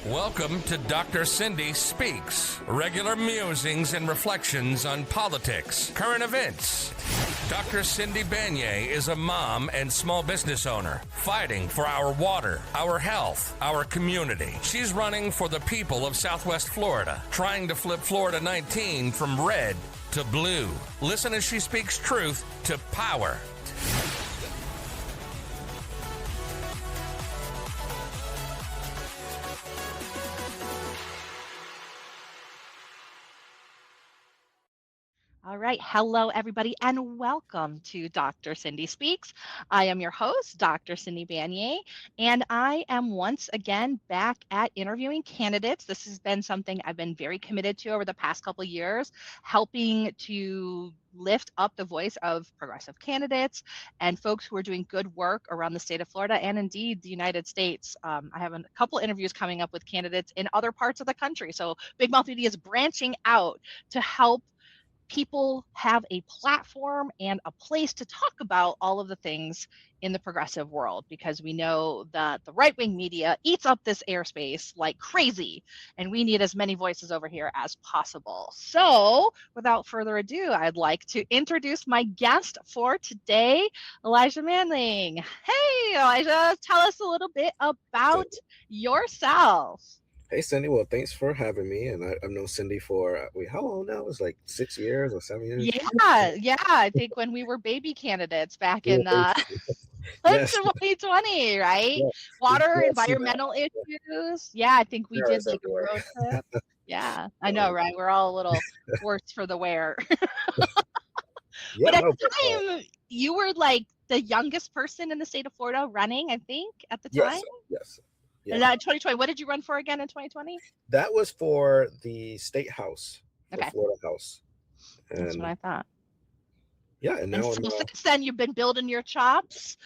Welcome to Dr. Cindy Speaks, regular musings and reflections on politics, current events. Dr. Cindy Banyai is a mom and small business owner fighting for our water, our health, our community. She's running for the people of Southwest Florida, trying to flip Florida 19 from red to blue. Listen as she speaks truth to power. All right. Hello, everybody, and welcome to Dr. Cindy Speaks. I am your host, Dr. Cindy Banyai, and I am once again back at interviewing candidates. This has been something I've been very committed to over the past couple of years, helping to lift up the voice of progressive candidates and folks who are doing good work around the state of Florida and indeed the United States. I have a couple interviews coming up with candidates in other parts of the country. So Big Mouth Media is branching out to help people have a platform and a place to talk about all of the things in the progressive world, because we know that the right-wing media eats up this airspace like crazy, and we need as many voices over here as possible. So without further ado, I'd like to introduce my guest for today, Elijah Manley. Hey, Elijah, tell us a little bit about yourself. Hey, Cindy. Well, thanks for having me. And I've known Cindy for, how long now? It's like 6 years or 7 years? Yeah. I think when we were baby candidates back in Yes. 2020, right? Yeah. Water, Yes, environmental issues. Yeah, I think we did like a road trip. Yeah, I know, right? We're all a little worse for the wear. Yeah, But at the time, you were like the youngest person in the state of Florida running, I think, at the time. Yes. Yeah. And 2020, what did you run for again in 2020? That was for the state house, the Florida House. And that's what I thought. Yeah, and now since then you've been building your chops,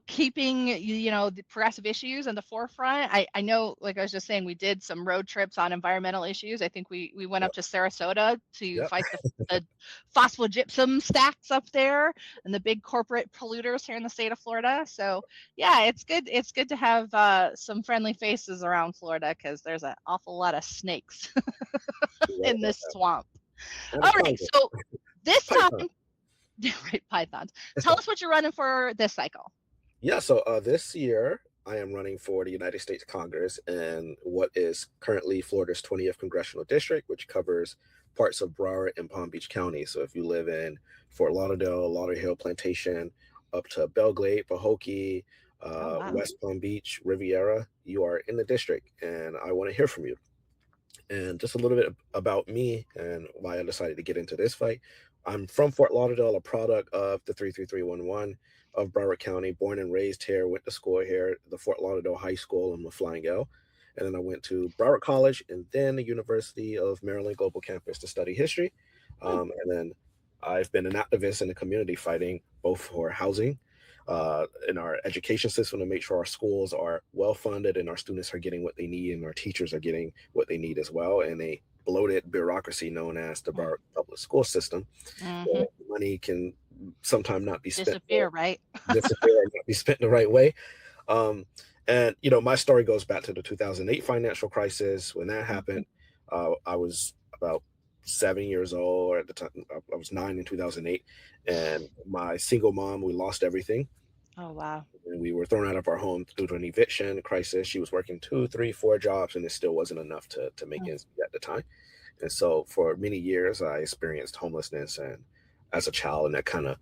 keeping the progressive issues in the forefront. I know, like I was just saying, we did some road trips on environmental issues. I think we went up to Sarasota to fight the phosphogypsum stacks up there and the big corporate polluters here in the state of Florida. So yeah, it's good to have some friendly faces around Florida, because there's an awful lot of snakes in this swamp. All right, so this time. Right, pythons. Tell us what you're running for this cycle. Yeah, so this year I am running for the United States Congress in what is currently Florida's 20th congressional district, which covers parts of Broward and Palm Beach County. So if you live in Fort Lauderdale, Lauderhill, Plantation, up to Belglade, Pahokee, West Palm Beach, Riviera, you are in the district, and I want to hear from you. And just a little bit about me and why I decided to get into this fight. I'm from Fort Lauderdale, a product of the 33311 of Broward County, born and raised here, went to school here, the Fort Lauderdale High School. I'm a Flying L. And then I went to Broward College and then the University of Maryland Global Campus to study history. And then I've been an activist in the community fighting both for housing, in our education system to make sure our schools are well funded and our students are getting what they need and our teachers are getting what they need as well. And a bloated bureaucracy known as the Broward public school system. Money can sometimes not be spent. Disappear, right? Disappear or not be spent the right way. And, my story goes back to the 2008 financial crisis. When that happened, I was about 7 years old, or at the time I was 9 in 2008, and my single mom, we lost everything. Oh, wow. And we were thrown out of our home due to an eviction crisis. She was working 2, 3, 4 jobs, and it still wasn't enough to make ends meet at the time. And so for many years, I experienced homelessness and as a child, and that kind of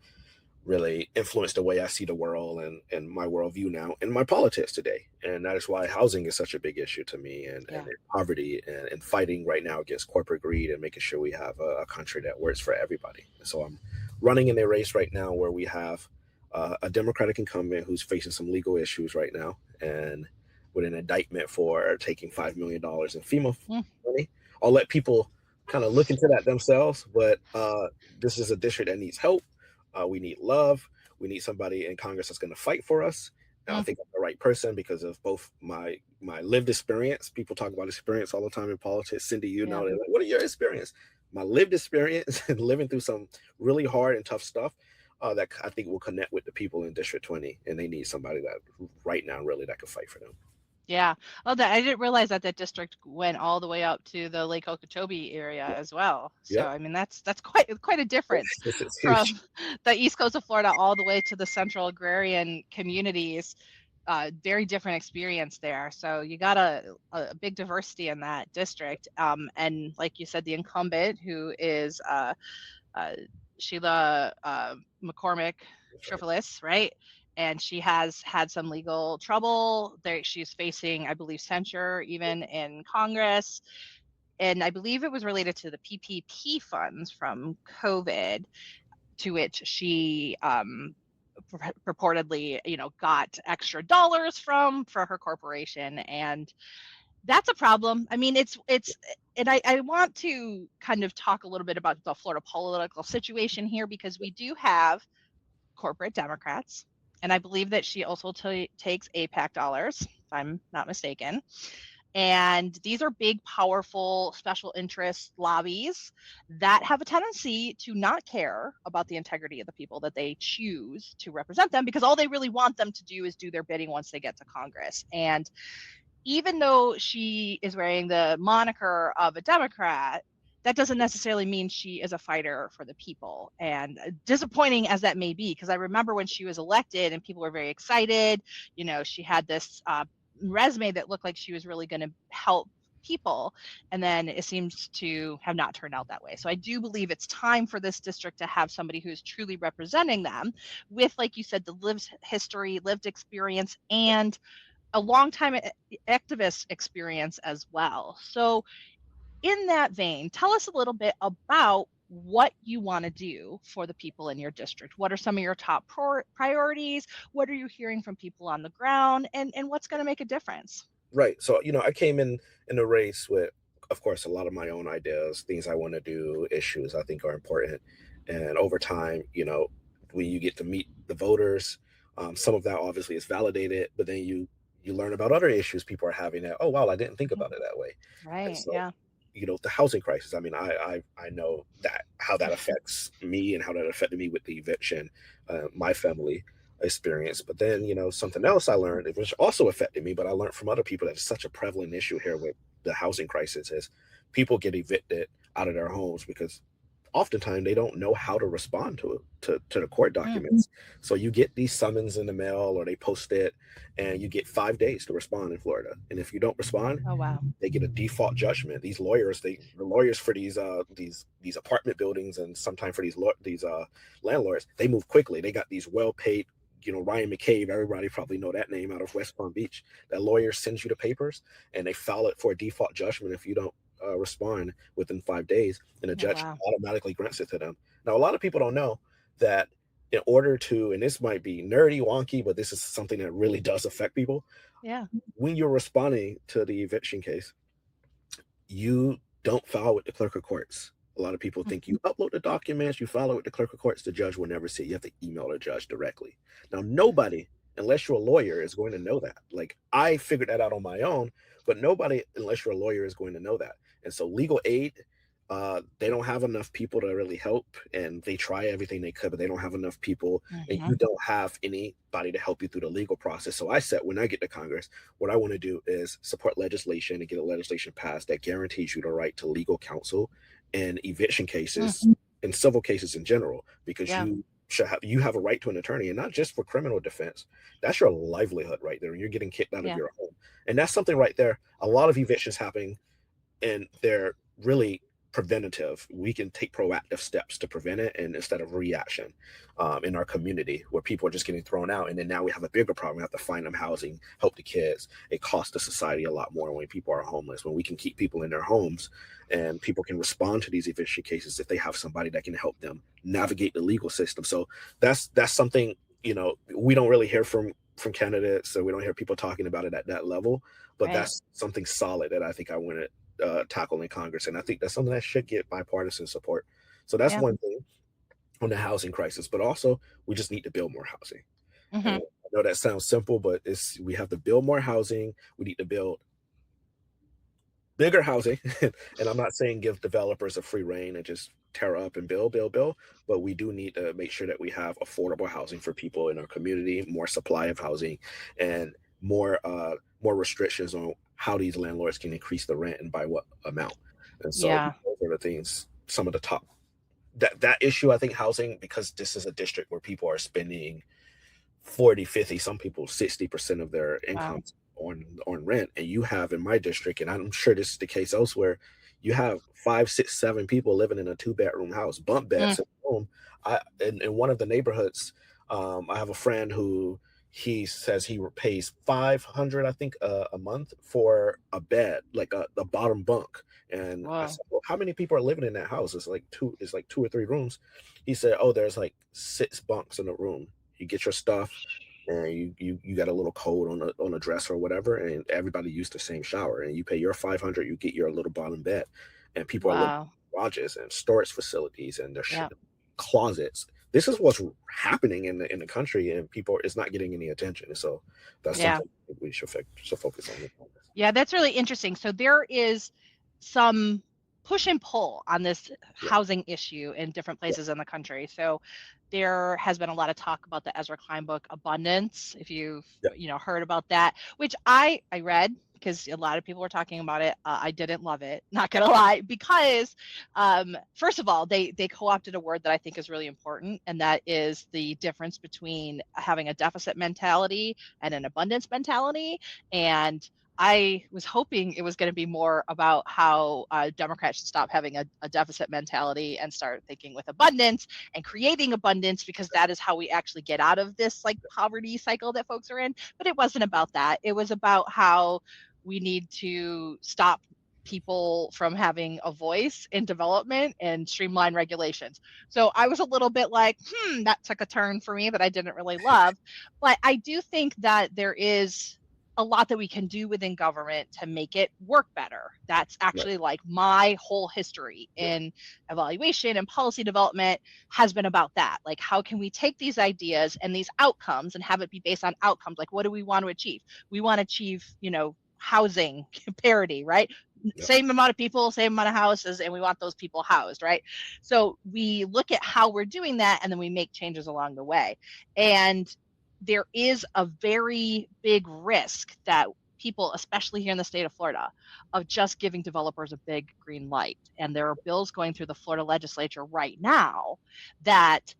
really influenced the way I see the world and my worldview now and my politics today. And that is why housing is such a big issue to me, and poverty and fighting right now against corporate greed and making sure we have a country that works for everybody. And so I'm running in a race right now where we have a Democratic incumbent who's facing some legal issues right now, and with an indictment for taking $5 million in FEMA money. I'll let people kind of look into that themselves, but this is a district that needs help. We need love. We need somebody in Congress that's going to fight for us. And I think I'm the right person because of both my lived experience. People talk about experience all the time in politics. Cindy, they're like, what are your experience? My lived experience and living through some really hard and tough stuff that I think will connect with the people in District 20, and they need somebody that right now really that can fight for them. Yeah. Oh, that I didn't realize that that district went all the way up to the Lake Okeechobee area Yeah. as well. So Yep. I mean that's quite a difference It's huge. from the east coast of Florida all the way to the central agrarian communities. Very different experience there. So you got a big diversity in that district. And like you said, the incumbent who is uh, Sheila McCormick That's right. Tripolis, right? And she has had some legal trouble. There, she's facing, I believe, censure even in Congress. And I believe it was related to the PPP funds from COVID, to which she purportedly, got extra dollars from for her corporation. And that's a problem. I mean, and I want to kind of talk a little bit about the Florida political situation here because we do have corporate Democrats, and I believe that she also takes APAC dollars, if I'm not mistaken. And these are big, powerful special interest lobbies that have a tendency to not care about the integrity of the people that they choose to represent them because all they really want them to do is do their bidding once they get to Congress. And even though she is wearing the moniker of a Democrat, that doesn't necessarily mean she is a fighter for the people. And disappointing as that may be, because I remember when she was elected and people were very excited, she had this resume that looked like she was really going to help people. And then it seems to have not turned out that way. So I do believe it's time for this district to have somebody who's truly representing them with, like you said, the lived history, lived experience, and a long time activist experience as well. So, in that vein, tell us a little bit about what you want to do for the people in your district. What are some of your top priorities? What are you hearing from people on the ground? And what's going to make a difference? Right. So, I came in the race with, of course, a lot of my own ideas, things I want to do, issues I think are important. And over time, when you get to meet the voters, some of that obviously is validated, but then you learn about other issues people are having that, oh wow, I didn't think Mhm. about it that way. And Right. so, Yeah. the housing crisis. I mean, I know that how that affects me and how that affected me with the eviction, my family experience. But then, something else I learned, which also affected me, but I learned from other people that it's such a prevalent issue here with the housing crisis is people get evicted out of their homes because oftentimes they don't know how to respond to the court Mm. documents. So you get these summons in the mail or they post it and you get 5 days to respond in Florida. And if you don't respond, Oh, wow. they get a default judgment. These lawyers, the lawyers for these apartment buildings and sometimes for these landlords, they move quickly. They got these well-paid, Ryan McCabe, everybody probably know that name out of West Palm Beach. That lawyer sends you the papers and they file it for a default judgment if you don't respond within 5 days, and a Oh, judge wow. automatically grants it to them. Now, a lot of people don't know that in order to, and this might be nerdy, wonky, but this is something that really does affect people. Yeah. When you're responding to the eviction case, you don't file with the clerk of courts. A lot of people Mm. think you upload the documents, you file it with the clerk of courts, the judge will never see it. You have to email the judge directly. Now, nobody, unless you're a lawyer, is going to know that. Like, I figured that out on my own, but nobody, unless you're a lawyer, is going to know that. And so, legal aid, they don't have enough people to really help, and they try everything they could, but they don't have enough people, and Hmm. you don't have anybody to help you through the legal process. So I said, when I get to Congress, what I want to do is support legislation and get a legislation passed that guarantees you the right to legal counsel in eviction Mm. cases and civil cases in general, because Yeah. you have a right to an attorney, and not just for criminal defense. That's your livelihood right there. You're getting kicked out of Yeah. your home, and that's something right there. A lot of evictions happening, and they're really preventative. We can take proactive steps to prevent it, and instead of reaction in our community where people are just getting thrown out. And then now we have a bigger problem. We have to find them housing, help the kids. It costs the society a lot more when people are homeless. When we can keep people in their homes and people can respond to these eviction cases if they have somebody that can help them navigate the legal system. So that's something, we don't really hear from candidates, so we don't hear people talking about it at that level, but Right. that's something solid that I think I want to tackle in Congress. And I think that's something that should get bipartisan support. So that's Yeah. one thing on the housing crisis, but also we just need to build more housing. And Hmm. I know that sounds simple, but we have to build more housing. We need to build bigger housing. And I'm not saying give developers a free reign and just tear up and build, but we do need to make sure that we have affordable housing for people in our community, more supply of housing, and more restrictions on how these landlords can increase the rent and by what amount. And so Yeah. those are the things, some of the top, that issue, I think housing, because this is a district where people are spending 40, 50, some people 60% of their Wow. incomes on rent. And you have in my district, and I'm sure this is the case elsewhere, you have 5, 6, 7 people living in a 2-bedroom house, bunk Mm. beds in the room. In one of the neighborhoods, I have a friend who he says he pays 500, I think, a month for a bed, like the bottom bunk. And I Whoa. said, well, how many people are living in that house? It's like 2 or 3 rooms. He said, oh, there's like 6 bunks in the room. You get your stuff, and you got a little code on a dresser or whatever, and everybody used the same shower, and you pay your 500, you get your little bottom bed, and people are living Wow. in garages and storage facilities and their Yeah. closets. This is what's happening in the country, and people is not getting any attention. And so that's Yeah. something we should focus on. Yeah, that's really interesting. So there is some push and pull on this Yeah, housing issue in different yeah, places in the country. So there has been a lot of talk about the Ezra Klein book Abundance, if you've yeah, heard about that, which I read because a lot of people were talking about it. I didn't love it, not gonna lie, because first of all, they co-opted a word that I think is really important, and that is the difference between having a deficit mentality and an abundance mentality. And I was hoping it was going to be more about how Democrats should stop having a deficit mentality and start thinking with abundance and creating abundance, because that is how we actually get out of this like poverty cycle that folks are in. But it wasn't about that. It was about how we need to stop people from having a voice in development and streamline regulations. So I was a little bit like, that took a turn for me that I didn't really love. But I do think that there is a lot that we can do within government to make it work better. That's right, actually like my whole history yeah, in evaluation and policy development has been about that. Like, how can we take these ideas and these outcomes and have it be based on outcomes? Like, what do we want to achieve? We want to achieve, housing parity, right? yeah, Same amount of people, same amount of houses, and we want those people housed, right? So we look at how we're doing that, and then we make changes along the way. And there is a very big risk that people, especially here in the state of Florida, of just giving developers a big green light. And there are bills going through the Florida legislature right now that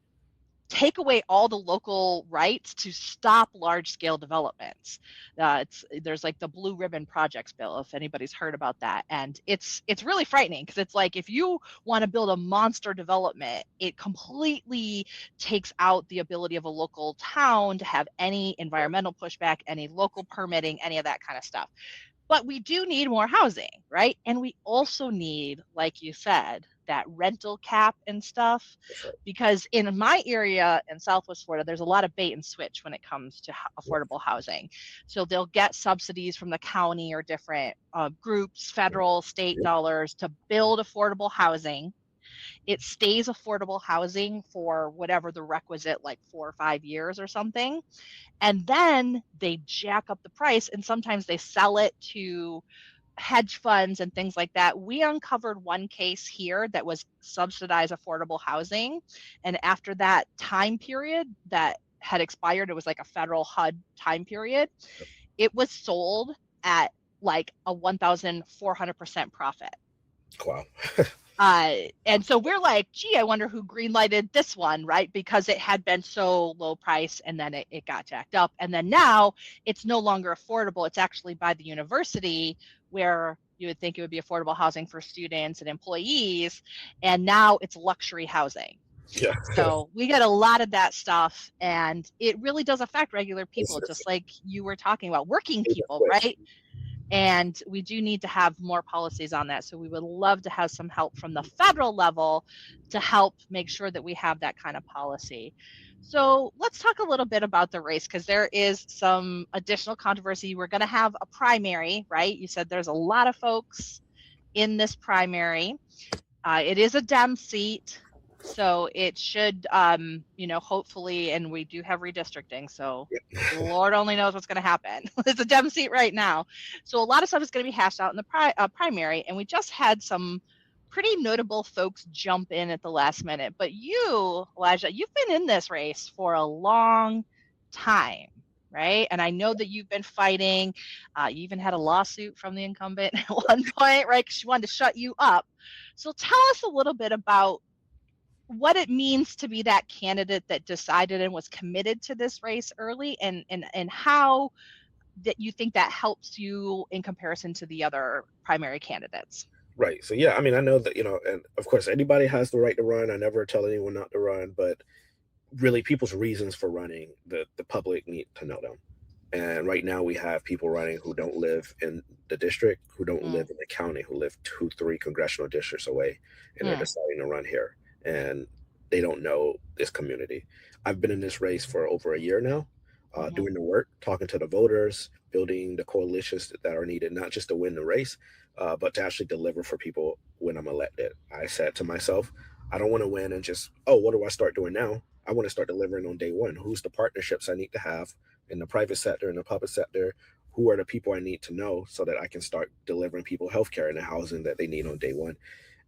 take away all the local rights to stop large scale developments. There's like the Blue Ribbon Projects bill, if anybody's heard about that, and it's really frightening, because it's like if you want to build a monster development, it completely takes out the ability of a local town to have any environmental pushback, any local permitting, any of that kind of stuff. But we do need more housing, right? And we also need, like you said, that rental cap and stuff, that's right. because in my area in Southwest Florida, there's a lot of bait and switch when it comes to Yeah, affordable housing. So they'll get subsidies from the county or different groups, yeah, federal, state yeah, dollars to build affordable housing. It stays affordable housing for whatever the requisite, like 4 or 5 years or something. And then they jack up the price, and sometimes they sell it to hedge funds and things like that. We uncovered one case here that was subsidized affordable housing. And after that time period that had expired, it was like a federal HUD time period, it was sold at like a 1,400% profit. wow. And so we're like, gee, I wonder who greenlighted this one, right? Because it had been so low price, and then it got jacked up. And then now it's no longer affordable. It's actually by the university, where you would think it would be affordable housing for students and employees. And now it's luxury housing. Yeah. So we get a lot of that stuff, and it really does affect regular it's, people, it's, just like you were talking about, working it's a people, twist. right? And we do need to have more policies on that. So we would love to have some help from the federal level to help make sure that we have that kind of policy. So let's talk a little bit about the race, because there is some additional controversy. We're going to have a primary, right? You said there's a lot of folks in this primary. It is a Dem seat. So it should, hopefully, and we do have redistricting. So Lord only knows what's going to happen. It's a Dem seat right now. So a lot of stuff is going to be hashed out in the primary. And we just had some pretty notable folks jump in at the last minute. But you, Elijah, you've been in this race for a long time. right? And I know that you've been fighting. You even had a lawsuit from the incumbent at one point, right? Because she wanted to shut you up. So tell us a little bit about what it means to be that candidate that decided and was committed to this race early, and how that you think that helps you in comparison to the other primary candidates. Right. So yeah, I mean, I know that, and of course anybody has the right to run. I never tell anyone not to run, but really people's reasons for running, the public need to know them. And right now we have people running who don't live in the district, who don't Mm, live in the county, who live 2, 3 congressional districts away, and they're mm, deciding to run here. And they don't know this community. I've been in this race for over a year now, mhm, doing the work, talking to the voters, building the coalitions that are needed, not just to win the race, but to actually deliver for people when I'm elected. I said to myself, I don't want to win and just, oh, what do I start doing now? I want to start delivering on day one. Who's the partnerships I need to have in the private sector, in the public sector? Who are the people I need to know so that I can start delivering people healthcare and the housing that they need on day one?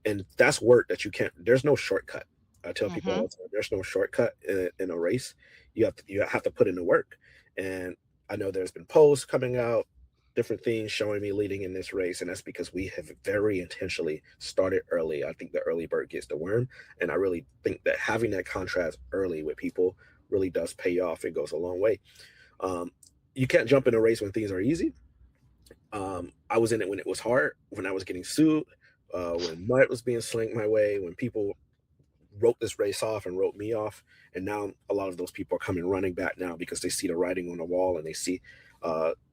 And that's work that you can't. There's no shortcut. I tell people all mhm, the time, there's no shortcut in a race. You have to put in the work. And I know there's been polls coming out, different things showing me leading in this race, and that's because we have very intentionally started early. I think the early bird gets the worm, and I really think that having that contrast early with people really does pay off. It goes a long way. Um, you can't jump in a race when things are easy. I was in it when it was hard, when I was getting sued, when mud was being slinged my way, when people wrote this race off and wrote me off. And now a lot of those people are coming running back now because they see the writing on the wall and they see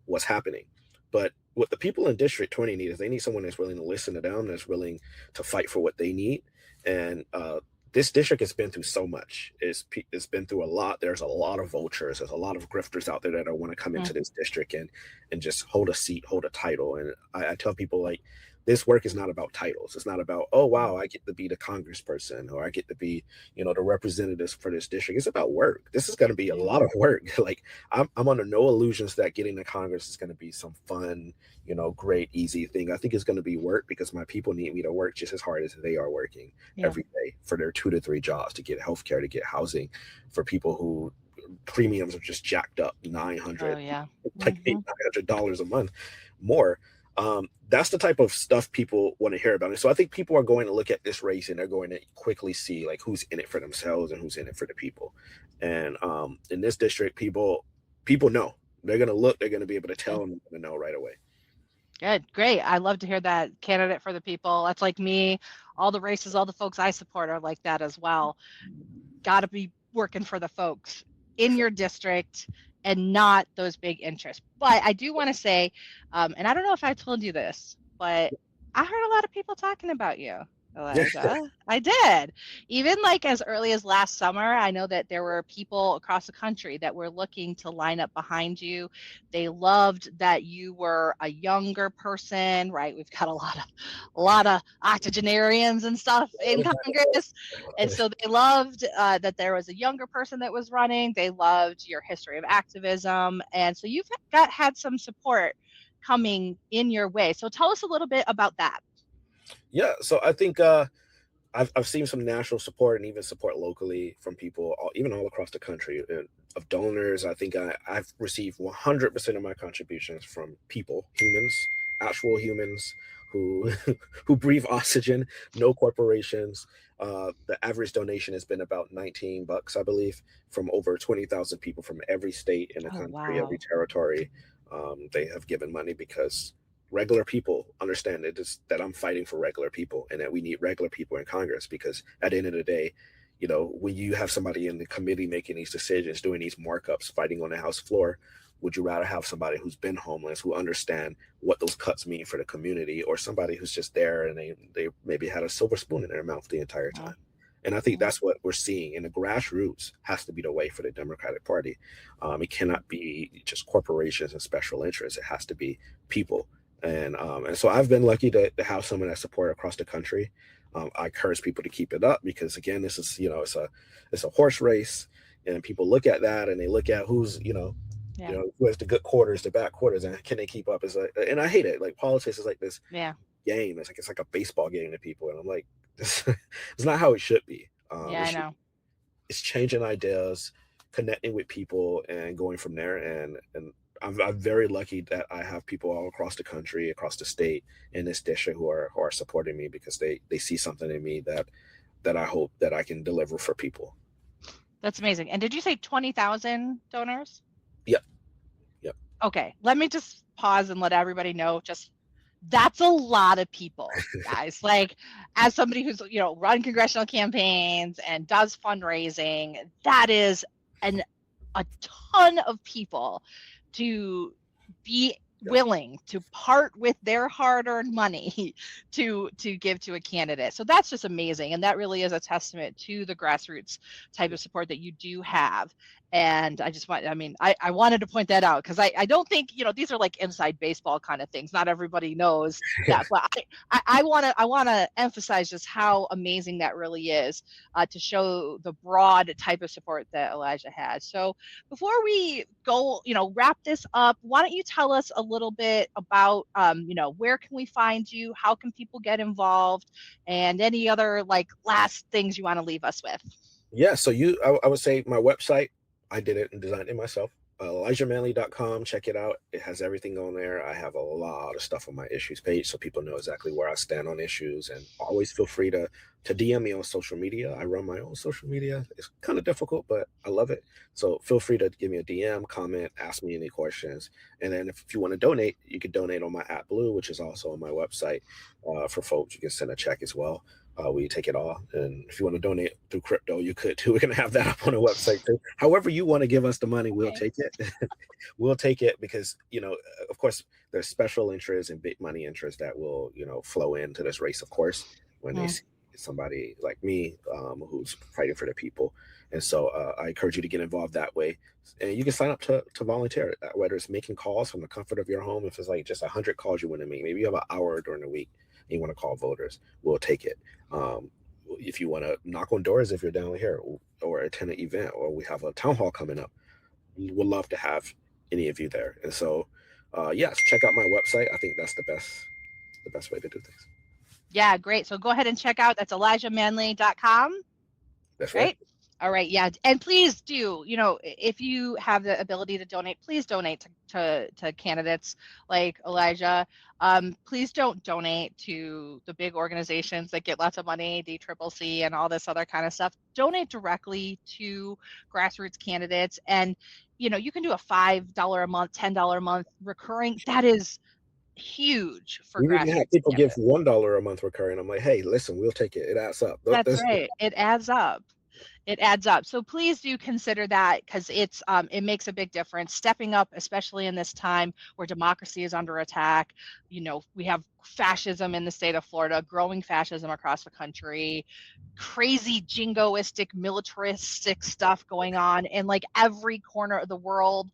what's happening. But what the people in District 20 need is they need someone that's willing to listen to them, that's willing to fight for what they need. And this district has been through so much. It's been through a lot. There's a lot of vultures. There's a lot of grifters out there that don't want to come mm, into this district and just hold a seat, hold a title. And I tell people, like, this work is not about titles. It's not about, oh mm, wow, I get to be the congressperson or I get to be, the representatives for this district. It's about work. This is going to be a yeah, lot of work. Like I'm under no illusions that getting to Congress is going to be some fun, great, easy thing. I think it's going to be work because my people need me to work just as hard as they are working yeah. every day for their 2 to 3 jobs, to get healthcare, to get housing, for people who premiums are just jacked up Oh 900, yeah. like Mhm. $800 a month more. That's the type of stuff people want to hear about. And so I think people are going to look at this race and they're going to quickly see like who's in it for themselves and who's in it for the people. And in this district, people know. They're going to look, they're going to be able to tell, and they're going to know right away. Good, great. I love to hear that, candidate for the people. That's like me. All the races, all the folks I support are like that as well. Got to be working for the folks in your district and not those big interests. But I do want to say, and I don't know if I told you this, but I heard a lot of people talking about you, Yeah. Elijah. I did. Even like as early as last summer, I know that there were people across the country that were looking to line up behind you. They loved that you were a younger person, right? We've got a lot of octogenarians and stuff in Congress, and so they loved that there was a younger person that was running. They loved your history of activism. And so you've had some support coming in your way. So tell us a little bit about that. Yeah. So I think I've seen some national support and even support locally from people, even all across the country, of donors. I think I've received 100% of my contributions from people, humans, actual humans who who breathe oxygen, no corporations. The average donation has been about $19, I believe, from over 20,000 people from every state in the Oh, country, every wow. territory. They have given money because regular people understand that I'm fighting for regular people and that we need regular people in Congress, because at the end of the day, when you have somebody in the committee making these decisions, doing these markups, fighting on the House floor, would you rather have somebody who's been homeless, who understand what those cuts mean for the community, or somebody who's just there and they maybe had a silver spoon in their mouth the entire time? And I think Mhm. that's what we're seeing. And the grassroots has to be the way for the Democratic Party. It cannot be just corporations and special interests. It has to be people. And so I've been lucky to have some of that support across the country. I encourage people to keep it up because again, this is it's a horse race, and people look at that and they look at who's Yeah. who has the good quarters, the bad quarters, and can they keep up? And I hate it. Like politics is like this Yeah. game. It's like a baseball game to people, and I'm like, this it's not how it should be. Yeah, I know. It's changing ideas. connecting with people and going from there. And I'm very lucky that I have people all across the country, across the state, in this district who are supporting me because they see something in me that I hope that I can deliver for people. That's amazing. And did you say 20,000 donors? Yep. Okay, let me just pause and let everybody know, just that's a lot of people, guys. Like, as somebody who's, run congressional campaigns and does fundraising, that is a ton of people to be willing to part with their hard-earned money to give to a candidate. So that's just amazing, and that really is a testament to the grassroots type of support that you do have. And I wanted to point that out because I don't think, these are like inside baseball kind of things. Not everybody knows that, but I want to emphasize just how amazing that really is, to show the broad type of support that Elijah has. So before we go, wrap this up, why don't you tell us a little bit about, where can we find you? How can people get involved? And any other last things you want to leave us with? Yeah. So I would say my website, I did it and designed it myself. ElijahManley.com. Check it out. It has everything on there. I have a lot of stuff on my issues page so people know exactly where I stand on issues. And always feel free to DM me on social media. I run my own social media. It's kind of difficult, but I love it. So feel free to give me a DM, comment, ask me any questions. And then if you want to donate, you can donate on my AppBlue, which is also on my website. For folks, you can send a check as well. We take it all. And if you want to donate through crypto, you could too. We're going to have that up on the website too. However you want to give us the money, we'll take it. We'll take it because, of course, there's special interests and big money interests that will, flow into this race, of course, when they see somebody like me who's fighting for the people. And so I encourage you to get involved that way. And you can sign up to volunteer, whether it's making calls from the comfort of your home. If it's like just 100 calls you want to make, maybe you have an hour during the week and you want to call voters, we'll take it. If you want to knock on doors, if you're down here, or attend an event, or we have a town hall coming up, we would love to have any of you there. And so, yes, check out my website. I think that's the best way to do things. Yeah, great. So go ahead and check out, that's ElijahManley.com. That's right. All right. Yeah. And please do, if you have the ability to donate, please donate to candidates like Elijah. Please don't donate to the big organizations that get lots of money, DCCC and all this other kind of stuff. Donate directly to grassroots candidates. And, you can do a $5 a month, $10 a month recurring. That is huge for grassroots. We have people give $1 a month recurring. I'm like, hey, listen, we'll take it. It adds up. That's right. It adds up. It adds up. So please do consider that, because it makes a big difference. Stepping up, especially in this time where democracy is under attack. We have fascism in the state of Florida, growing fascism across the country, crazy jingoistic, militaristic stuff going on in every corner of the world.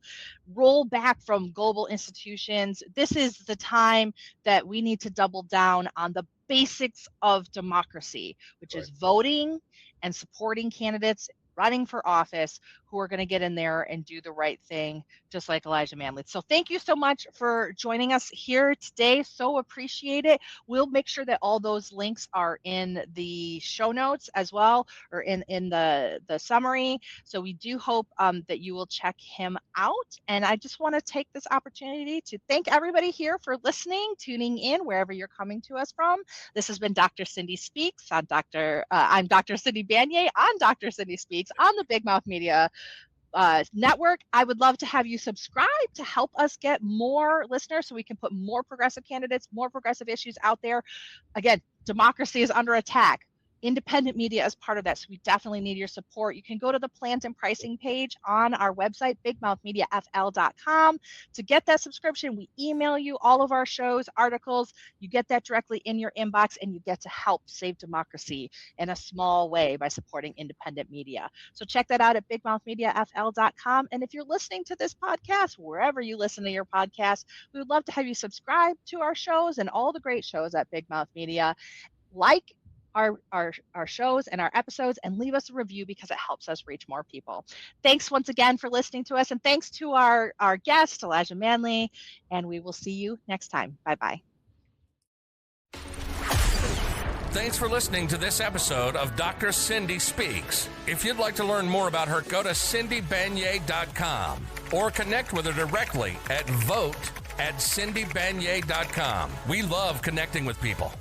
Roll back from global institutions. This is the time that we need to double down on the basics of democracy, which is voting and supporting candidates running for office who are going to get in there and do the right thing, just like Elijah Manley. So thank you so much for joining us here today. So appreciate it. We'll make sure that all those links are in the show notes as well, or in the summary. So we do hope that you will check him out. And I just want to take this opportunity to thank everybody here for listening, tuning in, wherever you're coming to us from. This has been Dr. Cindy Speaks. I'm Dr. Cindy Banyai on Dr. Cindy Speaks on the Big Mouth Media network. I would love to have you subscribe to help us get more listeners so we can put more progressive candidates, more progressive issues out there. Again, democracy is under attack. Independent media is part of that, so we definitely need your support. You can go to the plans and pricing page on our website, bigmouthmediafl.com, to get that subscription. We email you all of our shows, articles. You get that directly in your inbox, and you get to help save democracy in a small way by supporting independent media. So check that out at bigmouthmediafl.com. And if you're listening to this podcast, wherever you listen to your podcast, we would love to have you subscribe to our shows and all the great shows at Big Mouth Media. Like our shows and our episodes, and leave us a review because it helps us reach more people. Thanks once again for listening to us, and thanks to our guest, Elijah Manley, and we will see you next time. Bye-bye. Thanks for listening to this episode of Dr. Cindy Speaks. If you'd like to learn more about her, go to cindybanier.com or connect with her directly at vote@cindybanier.com. We love connecting with people.